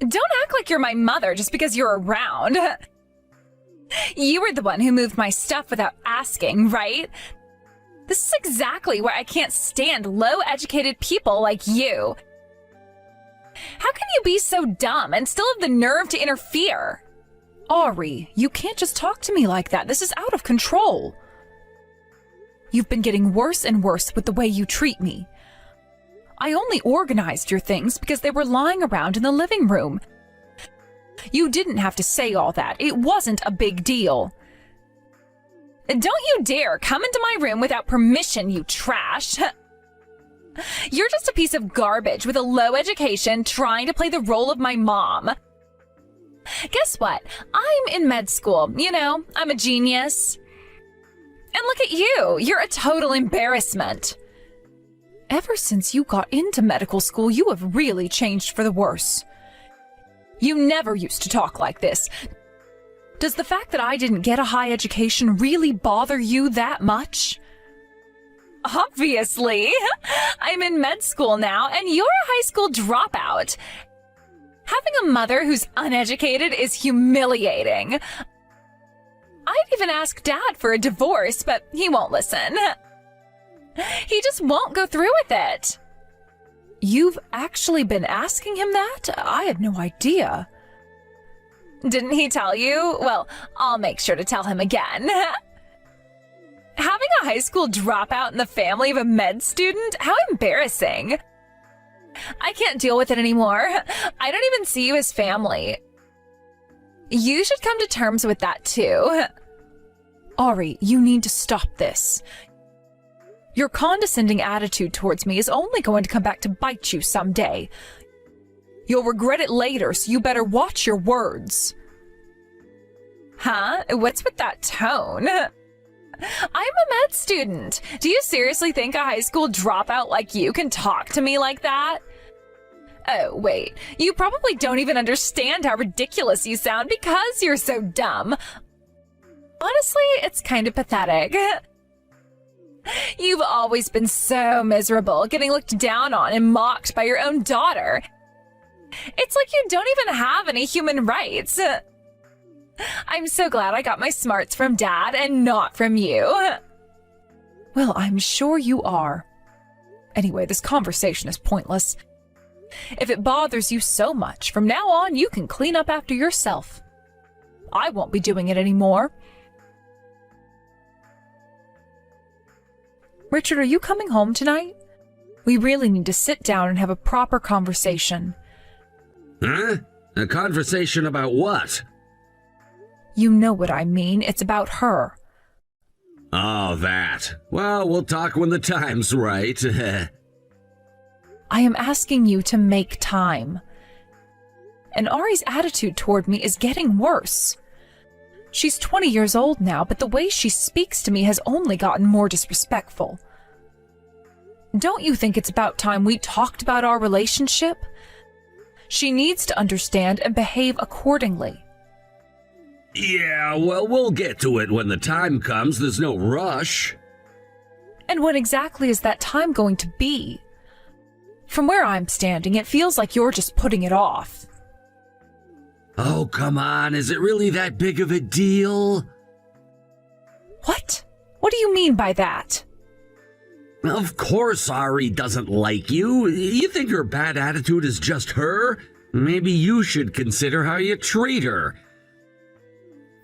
Don't act like you're my mother just because you're around. You were the one who moved my stuff without asking, right? This is exactly why I can't stand low-educated people like you. How can you be so dumb and still have the nerve to interfere? Ari, you can't just talk to me like that. This is out of control. You've been getting worse and worse with the way you treat me. I only organized your things because they were lying around in the living room. You didn't have to say all that. It wasn't a big deal. Don't you dare come into my room without permission, you trash. You're just a piece of garbage with a low education trying to play the role of my mom. Guess what? I'm in med school. You know, I'm a genius. And look at you. You're a total embarrassment. Ever since you got into medical school, you have really changed for the worse. You never used to talk like this. Does the fact that I didn't get a high education really bother you that much? Obviously. I'm in med school now, and you're a high school dropout. Having a mother who's uneducated is humiliating. I'd even ask Dad for a divorce, but he won't listen. He just won't go through with it. You've actually been asking him that? I had no idea. Didn't he tell you? Well, I'll make sure to tell him again. Having a high school dropout in the family of a med student? How embarrassing. I can't deal with it anymore. I don't even see you as family. You should come to terms with that too. Ari, you need to stop this. Your condescending attitude towards me is only going to come back to bite you someday. You'll regret it later, so you better watch your words. Huh? What's with that tone? I'm a med student. Do you seriously think a high school dropout like you can talk to me like that? Oh, wait. You probably don't even understand how ridiculous you sound because you're so dumb. Honestly, it's kind of pathetic. You've always been so miserable, getting looked down on and mocked by your own daughter. It's like you don't even have any human rights. I'm so glad I got my smarts from Dad and not from you. Well, I'm sure you are. Anyway, this conversation is pointless. If it bothers you so much, from now on you can clean up after yourself. I won't be doing it anymore. Richard, are you coming home tonight? We really need to sit down and have a proper conversation. Huh? A conversation about what? You know what I mean. It's about her. Oh, that. Well, we'll talk when the time's right. I am asking you to make time. And Ari's attitude toward me is getting worse. She's 20 years old now, but the way she speaks to me has only gotten more disrespectful. Don't you think it's about time we talked about our relationship? She needs to understand and behave accordingly. Yeah, well, we'll get to it when the time comes. There's no rush. And when exactly is that time going to be? From where I'm standing, it feels like you're just putting it off. Oh, come on. Is it really that big of a deal? What? What do you mean by that? Of course Ari doesn't like you. You think her bad attitude is just her? Maybe you should consider how you treat her.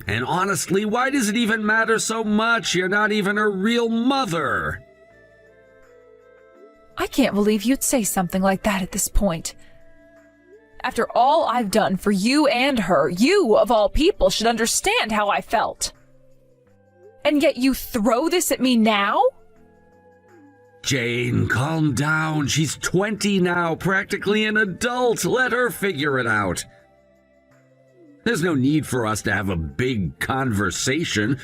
And honestly, why does it even matter so much? You're not even her real mother. I can't believe you'd say something like that at this point. After all I've done for you and her, you, of all people, should understand how I felt. And yet you throw this at me now? Jane, calm down. She's 20 now, practically an adult. Let her figure it out. There's no need for us to have a big conversation.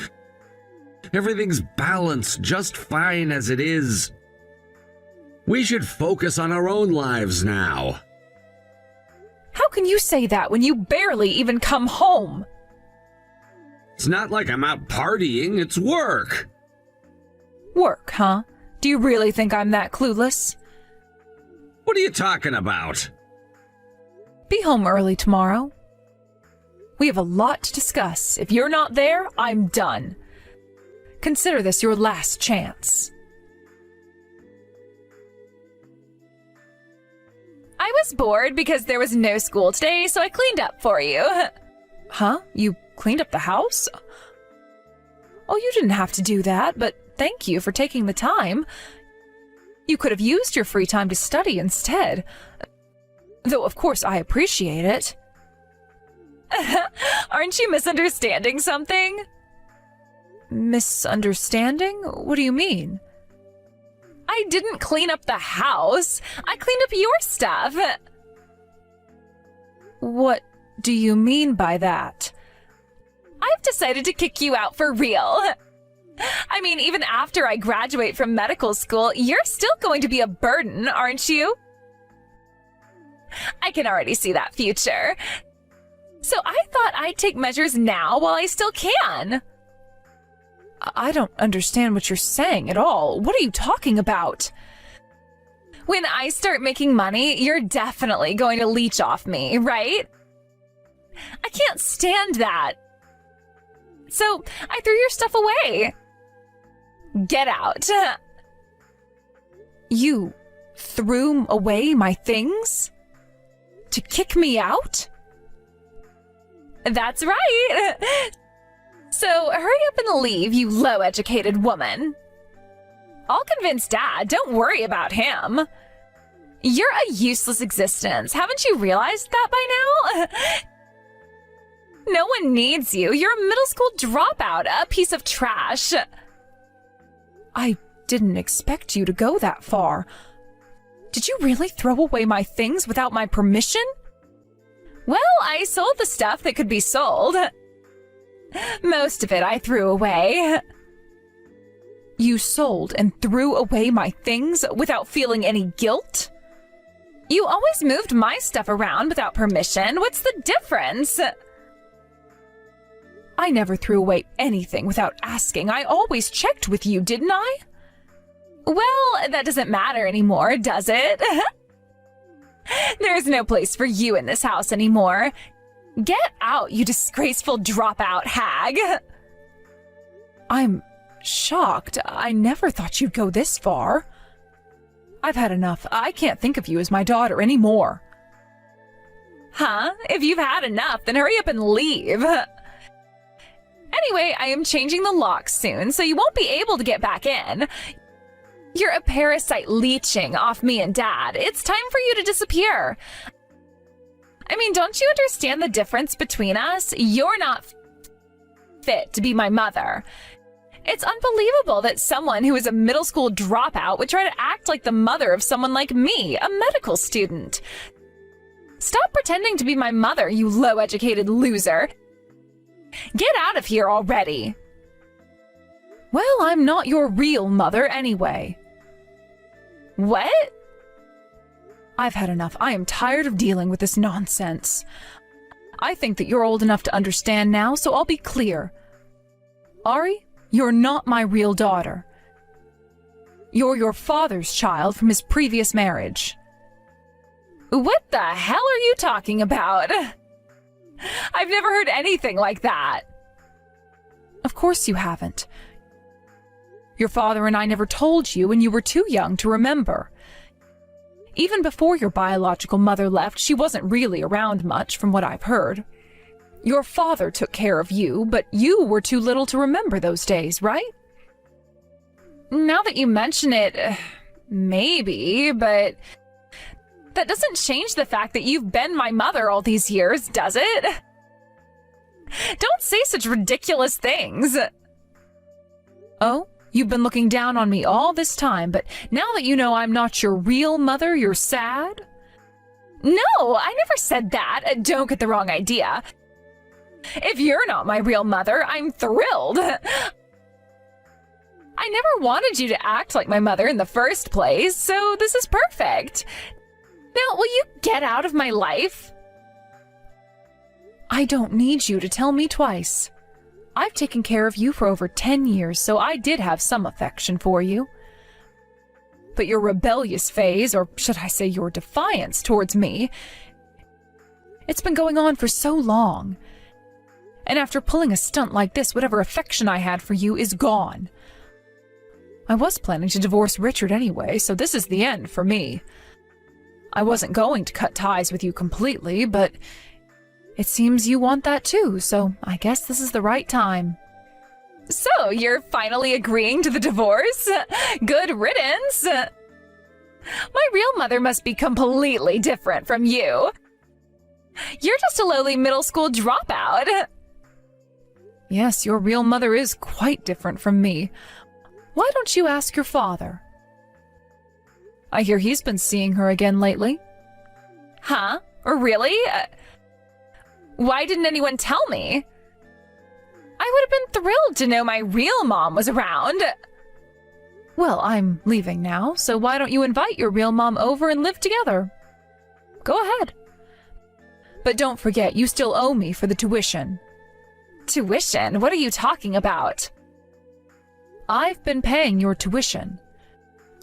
Everything's balanced just fine as it is. We should focus on our own lives now. How can you say that when you barely even come home? It's not like I'm out partying, it's work. Work, huh? Do you really think I'm that clueless? What are you talking about? Be home early tomorrow. We have a lot to discuss. If you're not there, I'm done. Consider this your last chance. I was bored because there was no school today, so I cleaned up for you. Huh? You cleaned up the house? Oh, you didn't have to do that, but thank you for taking the time. You could have used your free time to study instead. Though, of course, I appreciate it. Aren't you misunderstanding something? Misunderstanding? What do you mean? I didn't clean up the house. I cleaned up your stuff. What do you mean by that? I've decided to kick you out for real. I mean, even after I graduate from medical school, you're still going to be a burden, aren't you? I can already see that future. So I thought I'd take measures now while I still can. I don't understand what you're saying at all. What are you talking about? When I start making money, you're definitely going to leech off me, right? I can't stand that. So I threw your stuff away. Get out. You threw away my things? To kick me out? That's right. So hurry up and leave, you low-educated woman. I'll convince Dad. Don't worry about him. You're a useless existence. Haven't you realized that by now? No one needs you. You're a middle school dropout, a piece of trash. I didn't expect you to go that far. Did you really throw away my things without my permission? Well, I sold the stuff that could be sold. Most of it I threw away. You sold and threw away my things without feeling any guilt? You always moved my stuff around without permission. What's the difference? I never threw away anything without asking. I always checked with you, didn't I? Well, that doesn't matter anymore, does it? There's no place for you in this house anymore. Get out, you disgraceful dropout hag. I'm shocked. I never thought you'd go this far. I've had enough. I can't think of you as my daughter anymore. Huh? If you've had enough, then hurry up and leave. Anyway, I am changing the locks soon, so you won't be able to get back in. You're a parasite leeching off me and Dad. It's time for you to disappear. I mean, don't you understand the difference between us? You're not fit to be my mother. It's unbelievable that someone who is a middle school dropout would try to act like the mother of someone like me, a medical student. Stop pretending to be my mother, you low-educated loser. Get out of here already. Well, I'm not your real mother anyway. What? I've had enough. I am tired of dealing with this nonsense. I think that you're old enough to understand now, so I'll be clear. Ari, you're not my real daughter. You're your father's child from his previous marriage. What the hell are you talking about? I've never heard anything like that. Of course you haven't. Your father and I never told you, and you were too young to remember. Even before your biological mother left, she wasn't really around much, from what I've heard. Your father took care of you, but you were too little to remember those days, right? Now that you mention it, maybe, but that doesn't change the fact that you've been my mother all these years, does it? Don't say such ridiculous things. Oh? You've been looking down on me all this time, but now that you know I'm not your real mother, you're sad? No, I never said that. Don't get the wrong idea. If you're not my real mother, I'm thrilled. I never wanted you to act like my mother in the first place, so this is perfect. Now, will you get out of my life? I don't need you to tell me twice. I've taken care of you for over 10 years, so I did have some affection for you. But your rebellious phase, or should I say your defiance towards me, It's been going on for so long. And after pulling a stunt like this, whatever affection I had for you is gone. I was planning to divorce Richard anyway, so this is the end for me. I wasn't going to cut ties with you completely, but it seems you want that too, so I guess this is the right time. So, you're finally agreeing to the divorce? Good riddance! My real mother must be completely different from you. You're just a lowly middle school dropout. Yes, your real mother is quite different from me. Why don't you ask your father? I hear he's been seeing her again lately. Huh? Really? Why didn't anyone tell me? I would have been thrilled to know my real mom was around. Well, I'm leaving now, so why don't you invite your real mom over and live together? Go ahead. But don't forget, you still owe me for the tuition. Tuition? What are you talking about? I've been paying your tuition.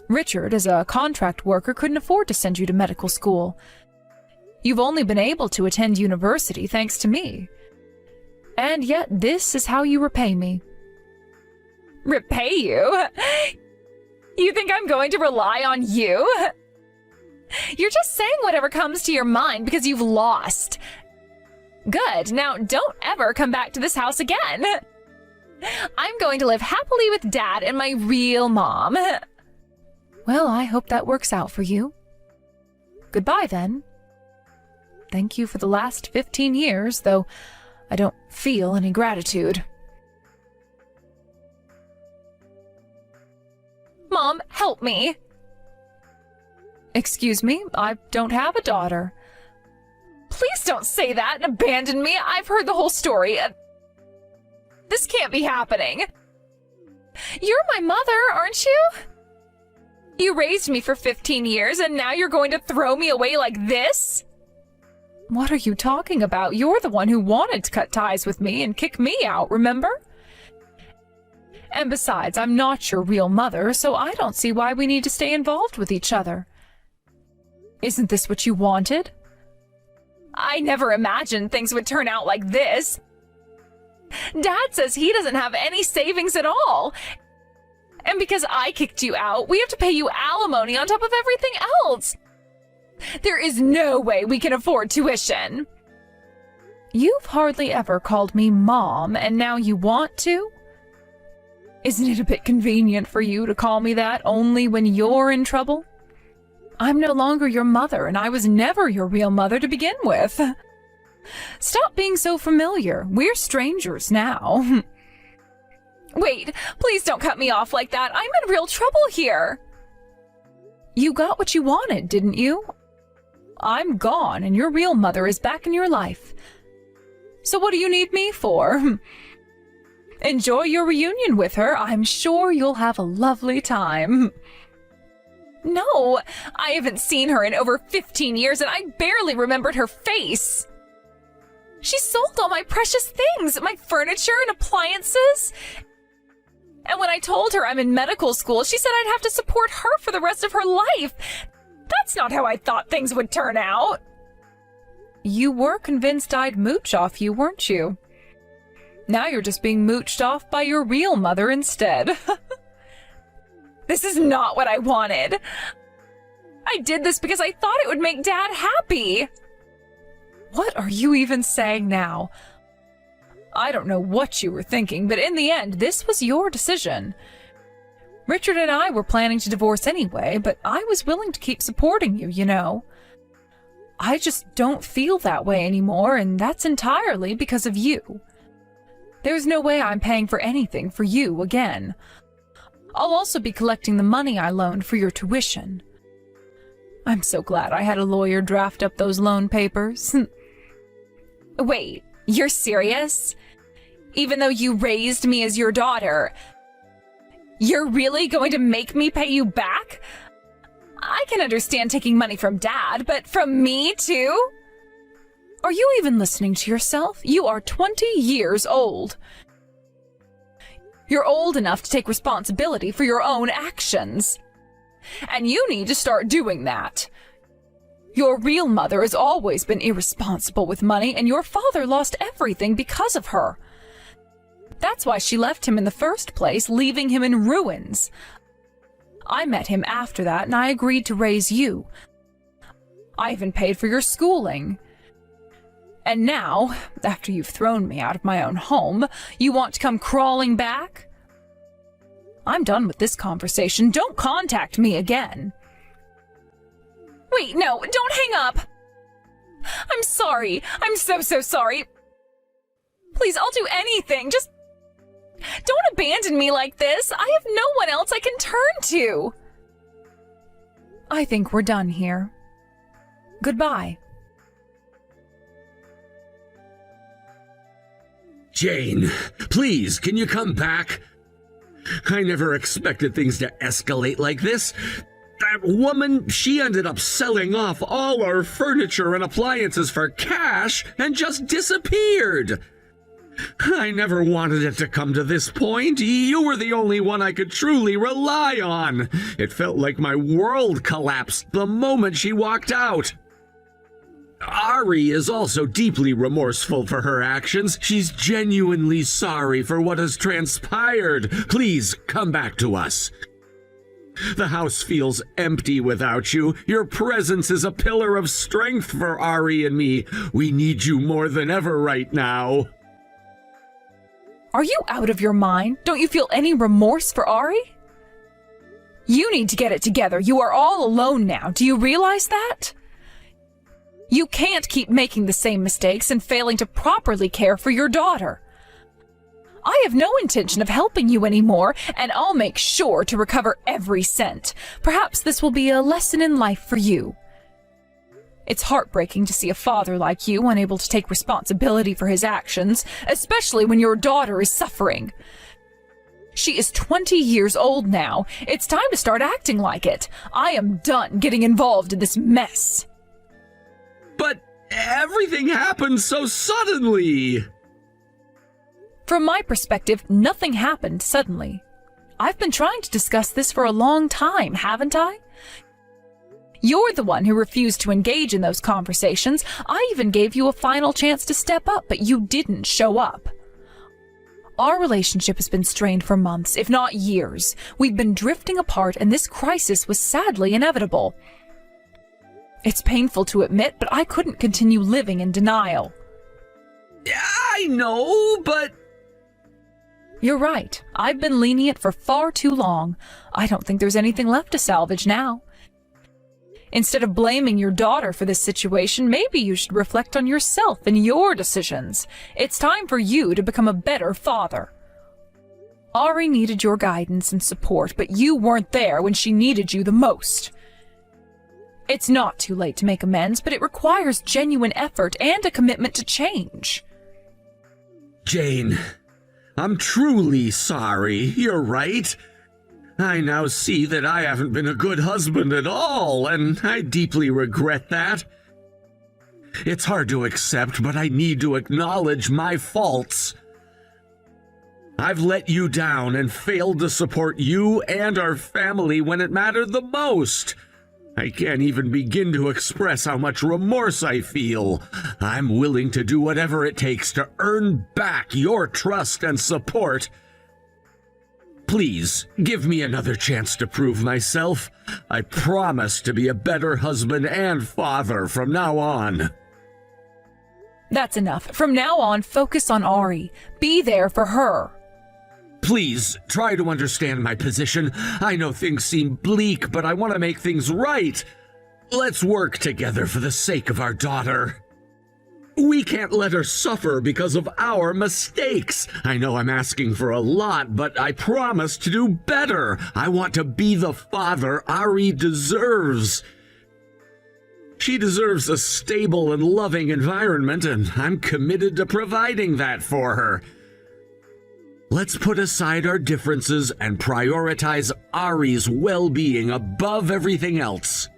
Richard, as a contract worker, couldn't afford to send you to medical school. You've only been able to attend university thanks to me. And yet this is how you repay me. Repay you? You think I'm going to rely on you? You're just saying whatever comes to your mind because you've lost. Good. Now don't ever come back to this house again. I'm going to live happily with Dad and my real mom. Well, I hope that works out for you. Goodbye, then. Thank you for the last 15 years, though I don't feel any gratitude. Mom, help me. Excuse me, I don't have a daughter. Please don't say that and abandon me. I've heard the whole story. This can't be happening. You're my mother, aren't you? You raised me for 15 years and now you're going to throw me away like this? What are you talking about? You're the one who wanted to cut ties with me and kick me out, remember? And besides, I'm not your real mother, so I don't see why we need to stay involved with each other. Isn't this what you wanted? I never imagined things would turn out like this. Dad says he doesn't have any savings at all. And because I kicked you out, we have to pay you alimony on top of everything else. There is no way we can afford tuition. You've hardly ever called me Mom, and now you want to? Isn't it a bit convenient for you to call me that only when you're in trouble? I'm no longer your mother, and I was never your real mother to begin with. Stop being so familiar. We're strangers now. Wait, please don't cut me off like that. I'm in real trouble here. You got what you wanted, didn't you? I'm gone, and your real mother is back in your life. So what do you need me for? Enjoy your reunion with her. I'm sure you'll have a lovely time. No, I haven't seen her in over 15 years, and I barely remembered her face. She sold all my precious things, my furniture and appliances. And when I told her I'm in medical school, she said I'd have to support her for the rest of her life. That's not how I thought things would turn out. You were convinced I'd mooch off you, weren't you? Now you're just being mooched off by your real mother instead. This is not what I wanted. I did this because I thought it would make Dad happy. What are you even saying now? I don't know what you were thinking, but in the end, this was your decision. Richard and I were planning to divorce anyway, but I was willing to keep supporting you, you know. I just don't feel that way anymore, and that's entirely because of you. There's no way I'm paying for anything for you again. I'll also be collecting the money I loaned for your tuition. I'm so glad I had a lawyer draft up those loan papers. Wait, you're serious? Even though you raised me as your daughter, you're really going to make me pay you back? I can understand taking money from Dad, but from me too? Are you even listening to yourself? You are 20 years old. You're old enough to take responsibility for your own actions. And you need to start doing that. Your real mother has always been irresponsible with money, and your father lost everything because of her. That's why she left him in the first place, leaving him in ruins. I met him after that, and I agreed to raise you. I even paid for your schooling. And now, after you've thrown me out of my own home, you want to come crawling back? I'm done with this conversation. Don't contact me again. Wait, no, don't hang up. I'm sorry. I'm so sorry. Please, I'll do anything. Just don't abandon me like this. I have no one else I can turn to. I think we're done here. Goodbye. Jane, please, can you come back? I never expected things to escalate like this. That woman, she ended up selling off all our furniture and appliances for cash and just disappeared. I never wanted it to come to this point. You were the only one I could truly rely on. It felt like my world collapsed the moment she walked out. Ari is also deeply remorseful for her actions. She's genuinely sorry for what has transpired. Please come back to us. The house feels empty without you. Your presence is a pillar of strength for Ari and me. We need you more than ever right now. Are you out of your mind? Don't you feel any remorse for Ari? You need to get it together. You are all alone now. Do you realize that? You can't keep making the same mistakes and failing to properly care for your daughter. I have no intention of helping you anymore, and I'll make sure to recover every cent. Perhaps this will be a lesson in life for you. It's heartbreaking to see a father like you unable to take responsibility for his actions, especially when your daughter is suffering. She is 20 years old now. It's time to start acting like it. I am done getting involved in this mess. But everything happened so suddenly. From my perspective, nothing happened suddenly. I've been trying to discuss this for a long time, haven't I? You're the one who refused to engage in those conversations. I even gave you a final chance to step up, but you didn't show up. Our relationship has been strained for months, if not years. We've been drifting apart, and this crisis was sadly inevitable. It's painful to admit, but I couldn't continue living in denial. I know, but... You're right. I've been lenient for far too long. I don't think there's anything left to salvage now. Instead of blaming your daughter for this situation, maybe you should reflect on yourself and your decisions. It's time for you to become a better father. Ari needed your guidance and support, but you weren't there when she needed you the most. It's not too late to make amends, but it requires genuine effort and a commitment to change. Jane, I'm truly sorry. You're right. I now see that I haven't been a good husband at all, and I deeply regret that. It's hard to accept, but I need to acknowledge my faults. I've let you down and failed to support you and our family when it mattered the most. I can't even begin to express how much remorse I feel. I'm willing to do whatever it takes to earn back your trust and support. Please, give me another chance to prove myself. I promise to be a better husband and father from now on. That's enough. From now on, focus on Ari. Be there for her. Please, try to understand my position. I know things seem bleak, but I want to make things right. Let's work together for the sake of our daughter. We can't let her suffer because of our mistakes. I know I'm asking for a lot, but I promise to do better. I want to be the father Ari deserves. She deserves a stable and loving environment, and I'm committed to providing that for her. Let's put aside our differences and prioritize Ari's well-being above everything else.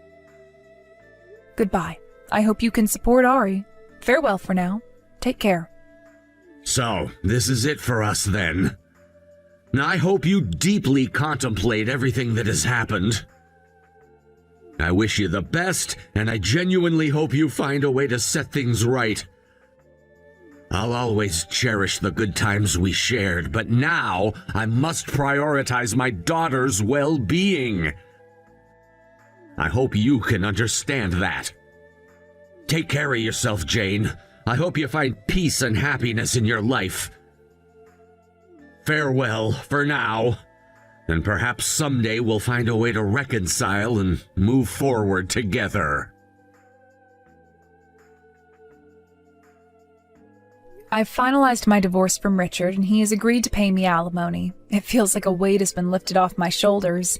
Goodbye. I hope you can support Ari. Farewell for now. Take care. So, this is it for us then. I hope you deeply contemplate everything that has happened. I wish you the best, and I genuinely hope you find a way to set things right. I'll always cherish the good times we shared, but now I must prioritize my daughter's well-being. I hope you can understand that. Take care of yourself, Jane. I hope you find peace and happiness in your life. Farewell for now, and perhaps someday we'll find a way to reconcile and move forward together. I've finalized my divorce from Richard, and he has agreed to pay me alimony. It feels like a weight has been lifted off my shoulders.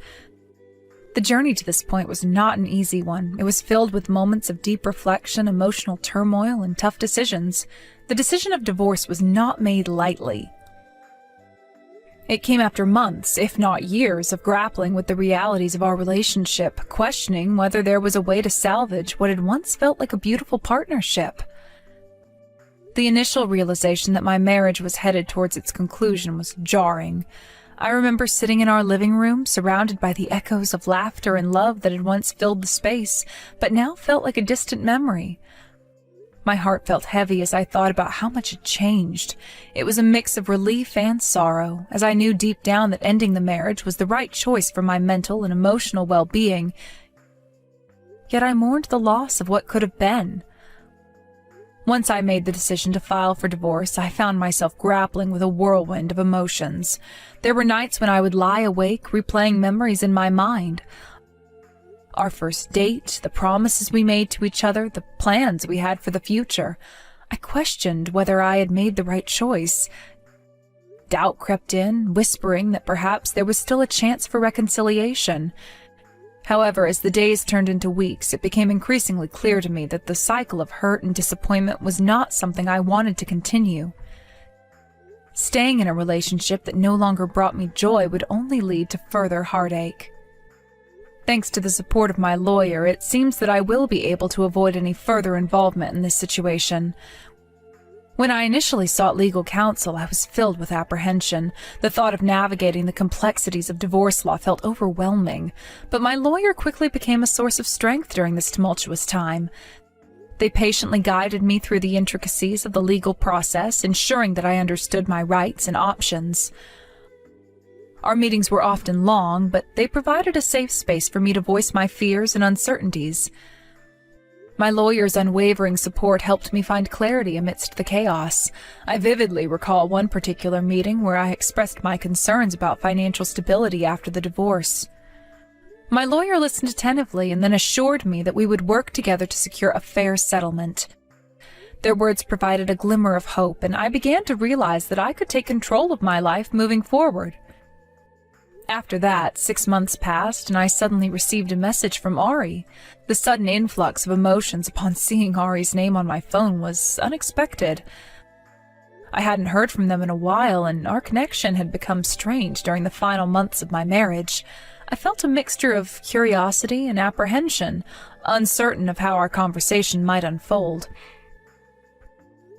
The journey to this point was not an easy one. It was filled with moments of deep reflection, emotional turmoil, and tough decisions. The decision of divorce was not made lightly. It came after months, if not years, of grappling with the realities of our relationship, questioning whether there was a way to salvage what had once felt like a beautiful partnership. The initial realization that my marriage was headed towards its conclusion was jarring. I remember sitting in our living room, surrounded by the echoes of laughter and love that had once filled the space, but now felt like a distant memory. My heart felt heavy as I thought about how much had changed. It was a mix of relief and sorrow, as I knew deep down that ending the marriage was the right choice for my mental and emotional well-being. Yet I mourned the loss of what could have been. Once I made the decision to file for divorce, I found myself grappling with a whirlwind of emotions. There were nights when I would lie awake, replaying memories in my mind. Our first date, the promises we made to each other, the plans we had for the future. I questioned whether I had made the right choice. Doubt crept in, whispering that perhaps there was still a chance for reconciliation. However, as the days turned into weeks, it became increasingly clear to me that the cycle of hurt and disappointment was not something I wanted to continue. Staying in a relationship that no longer brought me joy would only lead to further heartache. Thanks to the support of my lawyer, it seems that I will be able to avoid any further involvement in this situation. When I initially sought legal counsel, I was filled with apprehension. The thought of navigating the complexities of divorce law felt overwhelming, but my lawyer quickly became a source of strength during this tumultuous time. They patiently guided me through the intricacies of the legal process, ensuring that I understood my rights and options. Our meetings were often long, but they provided a safe space for me to voice my fears and uncertainties. My lawyer's unwavering support helped me find clarity amidst the chaos. I vividly recall one particular meeting where I expressed my concerns about financial stability after the divorce. My lawyer listened attentively and then assured me that we would work together to secure a fair settlement. Their words provided a glimmer of hope, and I began to realize that I could take control of my life moving forward. After that, 6 months passed, and I suddenly received a message from Ari. The sudden influx of emotions upon seeing Ari's name on my phone was unexpected. I hadn't heard from them in a while, and our connection had become strained during the final months of my marriage. I felt a mixture of curiosity and apprehension, uncertain of how our conversation might unfold.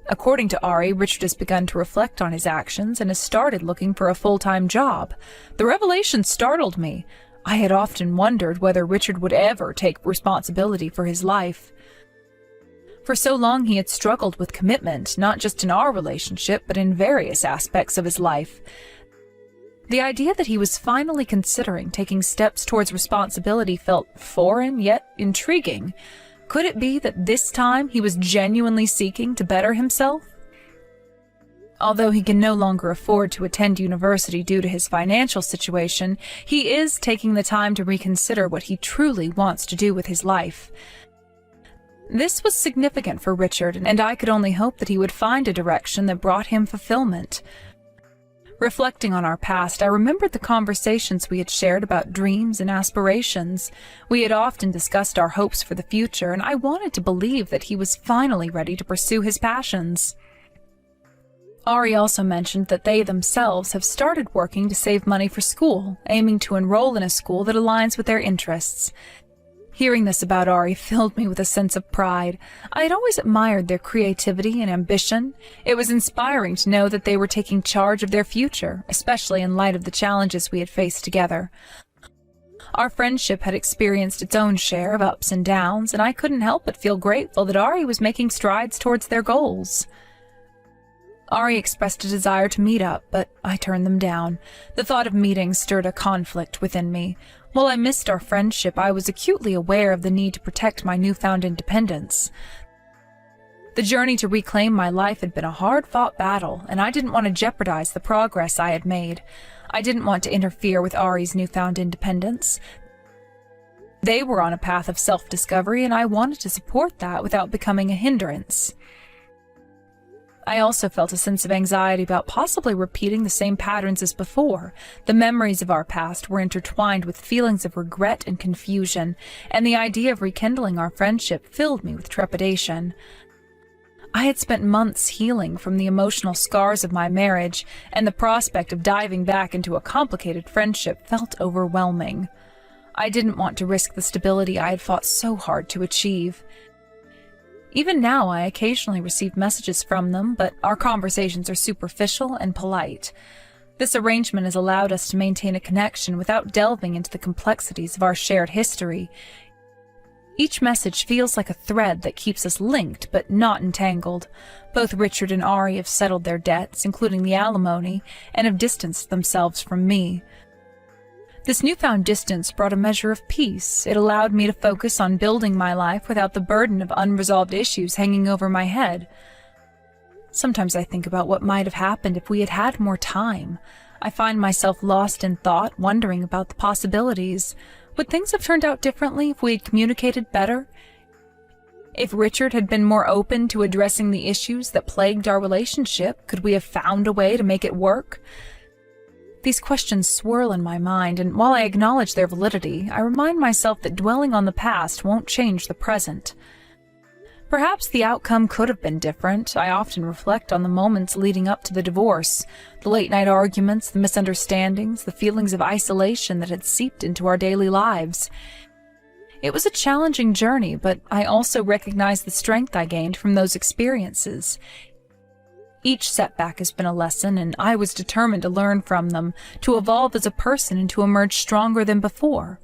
According to Ari, Richard has begun to reflect on his actions and has started looking for a full-time job. The revelation startled me. I had often wondered whether Richard would ever take responsibility for his life. For so long he had struggled with commitment, not just in our relationship, but in various aspects of his life. The idea that he was finally considering taking steps towards responsibility felt foreign yet intriguing. Could it be that this time he was genuinely seeking to better himself? Although he can no longer afford to attend university due to his financial situation, he is taking the time to reconsider what he truly wants to do with his life. This was significant for Richard, and I could only hope that he would find a direction that brought him fulfillment. Reflecting on our past, I remembered the conversations we had shared about dreams and aspirations. We had often discussed our hopes for the future, and I wanted to believe that he was finally ready to pursue his passions. Ari also mentioned that they themselves have started working to save money for school, aiming to enroll in a school that aligns with their interests. Hearing this about Ari filled me with a sense of pride. I had always admired their creativity and ambition. It was inspiring to know that they were taking charge of their future, especially in light of the challenges we had faced together. Our friendship had experienced its own share of ups and downs, and I couldn't help but feel grateful that Ari was making strides towards their goals. Ari expressed a desire to meet up, but I turned them down. The thought of meeting stirred a conflict within me. While I missed our friendship, I was acutely aware of the need to protect my newfound independence. The journey to reclaim my life had been a hard-fought battle, and I didn't want to jeopardize the progress I had made. I didn't want to interfere with Ari's newfound independence. They were on a path of self-discovery, and I wanted to support that without becoming a hindrance. I also felt a sense of anxiety about possibly repeating the same patterns as before. The memories of our past were intertwined with feelings of regret and confusion, and the idea of rekindling our friendship filled me with trepidation. I had spent months healing from the emotional scars of my marriage, and the prospect of diving back into a complicated friendship felt overwhelming. I didn't want to risk the stability I had fought so hard to achieve. Even now, I occasionally receive messages from them, but our conversations are superficial and polite. This arrangement has allowed us to maintain a connection without delving into the complexities of our shared history. Each message feels like a thread that keeps us linked but not entangled. Both Richard and Ari have settled their debts, including the alimony, and have distanced themselves from me. This newfound distance brought a measure of peace. It allowed me to focus on building my life without the burden of unresolved issues hanging over my head. Sometimes I think about what might have happened if we had had more time. I find myself lost in thought, wondering about the possibilities. Would things have turned out differently if we had communicated better? If Richard had been more open to addressing the issues that plagued our relationship, could we have found a way to make it work? These questions swirl in my mind, and while I acknowledge their validity, I remind myself that dwelling on the past won't change the present. Perhaps the outcome could have been different. I often reflect on the moments leading up to the divorce, the late-night arguments, the misunderstandings, the feelings of isolation that had seeped into our daily lives. It was a challenging journey, but I also recognize the strength I gained from those experiences. Each setback has been a lesson, and I was determined to learn from them, to evolve as a person and to emerge stronger than before.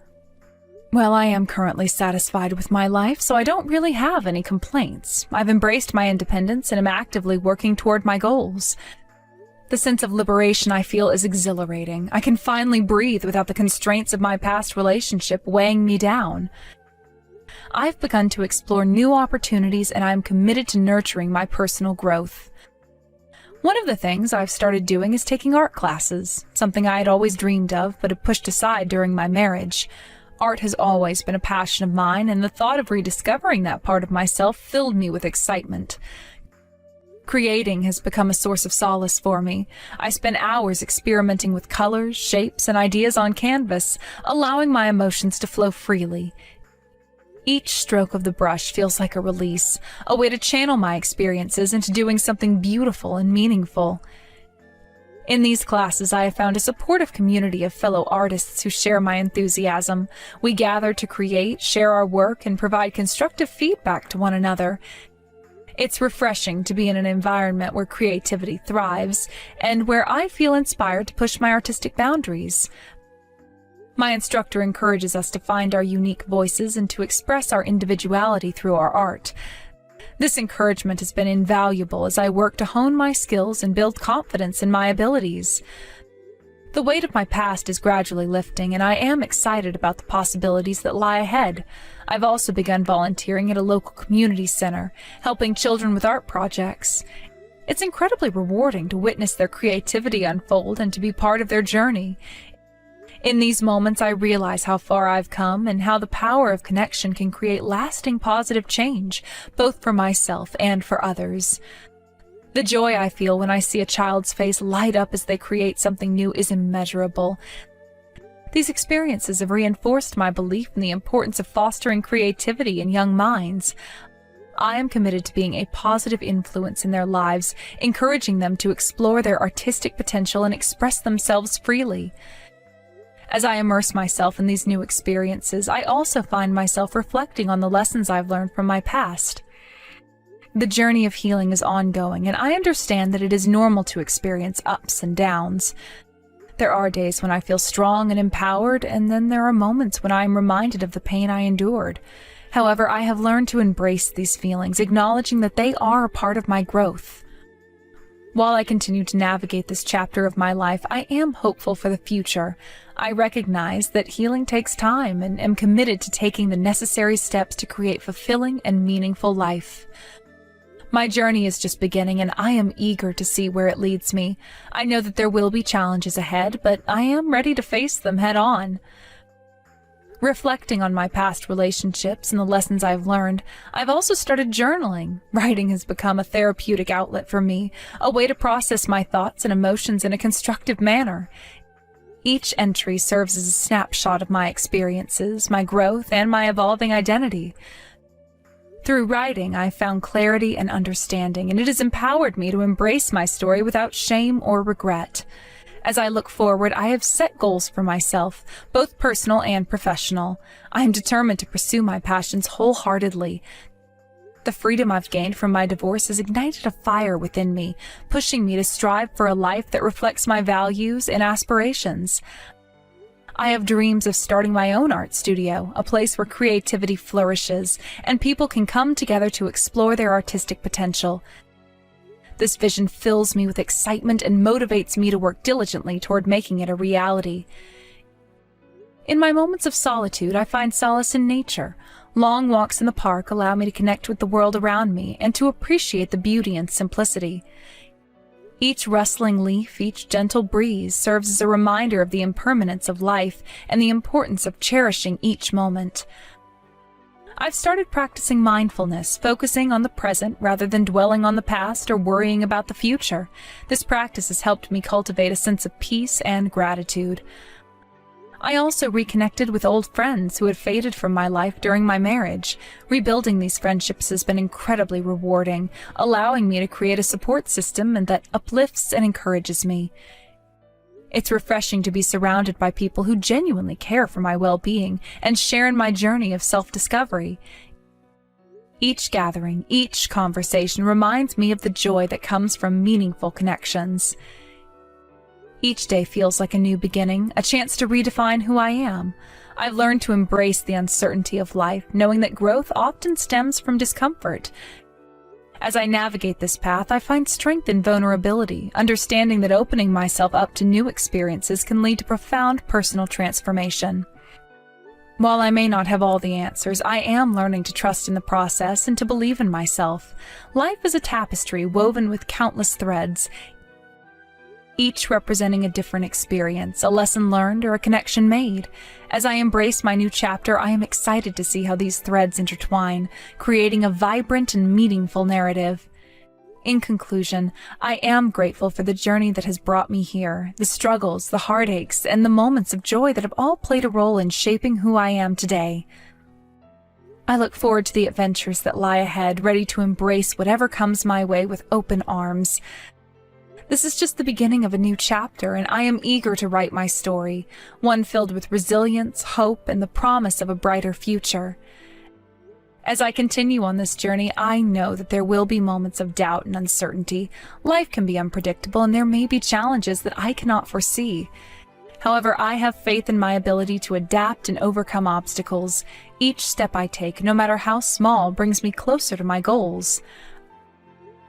Well, I am currently satisfied with my life, so I don't really have any complaints. I've embraced my independence and am actively working toward my goals. The sense of liberation I feel is exhilarating. I can finally breathe without the constraints of my past relationship weighing me down. I've begun to explore new opportunities, and I am committed to nurturing my personal growth. One of the things I've started doing is taking art classes, something I had always dreamed of but had pushed aside during my marriage. Art has always been a passion of mine, and the thought of rediscovering that part of myself filled me with excitement. Creating has become a source of solace for me. I spend hours experimenting with colors, shapes, and ideas on canvas, allowing my emotions to flow freely. Each stroke of the brush feels like a release, a way to channel my experiences into doing something beautiful and meaningful. In these classes, I have found a supportive community of fellow artists who share my enthusiasm. We gather to create, share our work, and provide constructive feedback to one another. It's refreshing to be in an environment where creativity thrives, and where I feel inspired to push my artistic boundaries. My instructor encourages us to find our unique voices and to express our individuality through our art. This encouragement has been invaluable as I work to hone my skills and build confidence in my abilities. The weight of my past is gradually lifting, and I am excited about the possibilities that lie ahead. I've also begun volunteering at a local community center, helping children with art projects. It's incredibly rewarding to witness their creativity unfold and to be part of their journey. In these moments, I realize how far I've come and how the power of connection can create lasting positive change, both for myself and for others. The joy I feel when I see a child's face light up as they create something new is immeasurable. These experiences have reinforced my belief in the importance of fostering creativity in young minds. I am committed to being a positive influence in their lives, encouraging them to explore their artistic potential and express themselves freely. As I immerse myself in these new experiences, I also find myself reflecting on the lessons I've learned from my past. The journey of healing is ongoing, and I understand that it is normal to experience ups and downs. There are days when I feel strong and empowered, and then there are moments when I am reminded of the pain I endured. However, I have learned to embrace these feelings, acknowledging that they are a part of my growth. While I continue to navigate this chapter of my life, I am hopeful for the future. I recognize that healing takes time and am committed to taking the necessary steps to create fulfilling and meaningful life. My journey is just beginning, and I am eager to see where it leads me. I know that there will be challenges ahead, but I am ready to face them head on. Reflecting on my past relationships and the lessons I've learned, I've also started journaling. Writing has become a therapeutic outlet for me, a way to process my thoughts and emotions in a constructive manner. Each entry serves as a snapshot of my experiences, my growth, and my evolving identity. Through writing, I've found clarity and understanding, and it has empowered me to embrace my story without shame or regret. As I look forward, I have set goals for myself, both personal and professional. I am determined to pursue my passions wholeheartedly. The freedom I've gained from my divorce has ignited a fire within me, pushing me to strive for a life that reflects my values and aspirations. I have dreams of starting my own art studio, a place where creativity flourishes, and people can come together to explore their artistic potential. This vision fills me with excitement and motivates me to work diligently toward making it a reality. In my moments of solitude, I find solace in nature. Long walks in the park allow me to connect with the world around me and to appreciate the beauty and simplicity. Each rustling leaf, each gentle breeze serves as a reminder of the impermanence of life and the importance of cherishing each moment. I've started practicing mindfulness, focusing on the present rather than dwelling on the past or worrying about the future. This practice has helped me cultivate a sense of peace and gratitude. I also reconnected with old friends who had faded from my life during my marriage. Rebuilding these friendships has been incredibly rewarding, allowing me to create a support system that uplifts and encourages me. It's refreshing to be surrounded by people who genuinely care for my well-being and share in my journey of self-discovery. Each gathering, each conversation reminds me of the joy that comes from meaningful connections. Each day feels like a new beginning, a chance to redefine who I am. I've learned to embrace the uncertainty of life, knowing that growth often stems from discomfort. As I navigate this path, I find strength in vulnerability, understanding that opening myself up to new experiences can lead to profound personal transformation. While I may not have all the answers, I am learning to trust in the process and to believe in myself. Life is a tapestry woven with countless threads, each representing a different experience, a lesson learned, or a connection made. As I embrace my new chapter, I am excited to see how these threads intertwine, creating a vibrant and meaningful narrative. In conclusion, I am grateful for the journey that has brought me here, the struggles, the heartaches, and the moments of joy that have all played a role in shaping who I am today. I look forward to the adventures that lie ahead, ready to embrace whatever comes my way with open arms. This is just the beginning of a new chapter, and I am eager to write my story, one filled with resilience, hope, and the promise of a brighter future. As I continue on this journey, I know that there will be moments of doubt and uncertainty. Life can be unpredictable, and there may be challenges that I cannot foresee. However, I have faith in my ability to adapt and overcome obstacles. Each step I take, no matter how small, brings me closer to my goals.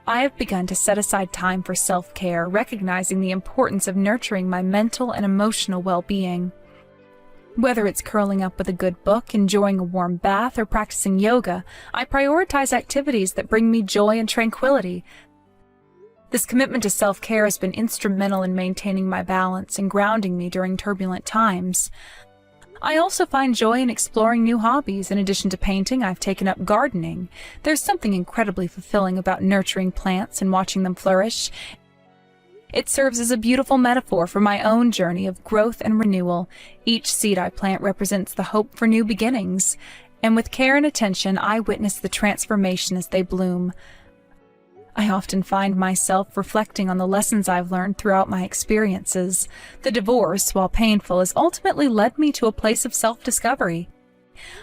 I have begun to set aside time for self-care, recognizing the importance of nurturing my mental and emotional well-being. Whether it's curling up with a good book, enjoying a warm bath, or practicing yoga, I prioritize activities that bring me joy and tranquility. This commitment to self-care has been instrumental in maintaining my balance and grounding me during turbulent times. I also find joy in exploring new hobbies. In addition to painting, I've taken up gardening. There's something incredibly fulfilling about nurturing plants and watching them flourish. It serves as a beautiful metaphor for my own journey of growth and renewal. Each seed I plant represents the hope for new beginnings, and with care and attention, I witness the transformation as they bloom. I often find myself reflecting on the lessons I've learned throughout my experiences. The divorce, while painful, has ultimately led me to a place of self-discovery.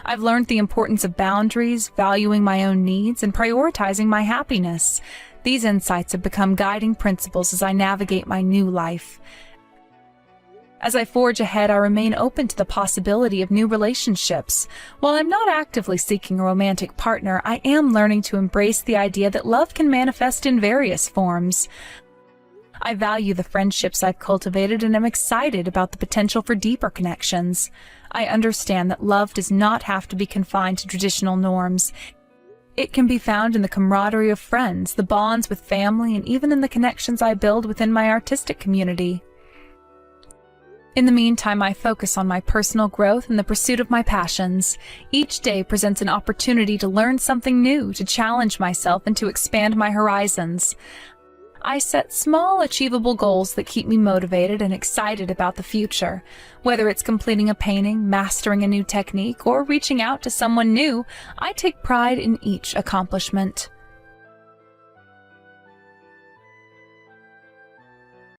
I've learned the importance of boundaries, valuing my own needs, and prioritizing my happiness. These insights have become guiding principles as I navigate my new life. As I forge ahead, I remain open to the possibility of new relationships. While I'm not actively seeking a romantic partner, I am learning to embrace the idea that love can manifest in various forms. I value the friendships I've cultivated and am excited about the potential for deeper connections. I understand that love does not have to be confined to traditional norms. It can be found in the camaraderie of friends, the bonds with family, and even in the connections I build within my artistic community. In the meantime, I focus on my personal growth and the pursuit of my passions. Each day presents an opportunity to learn something new, to challenge myself, and to expand my horizons. I set small, achievable goals that keep me motivated and excited about the future. Whether it's completing a painting, mastering a new technique, or reaching out to someone new, I take pride in each accomplishment.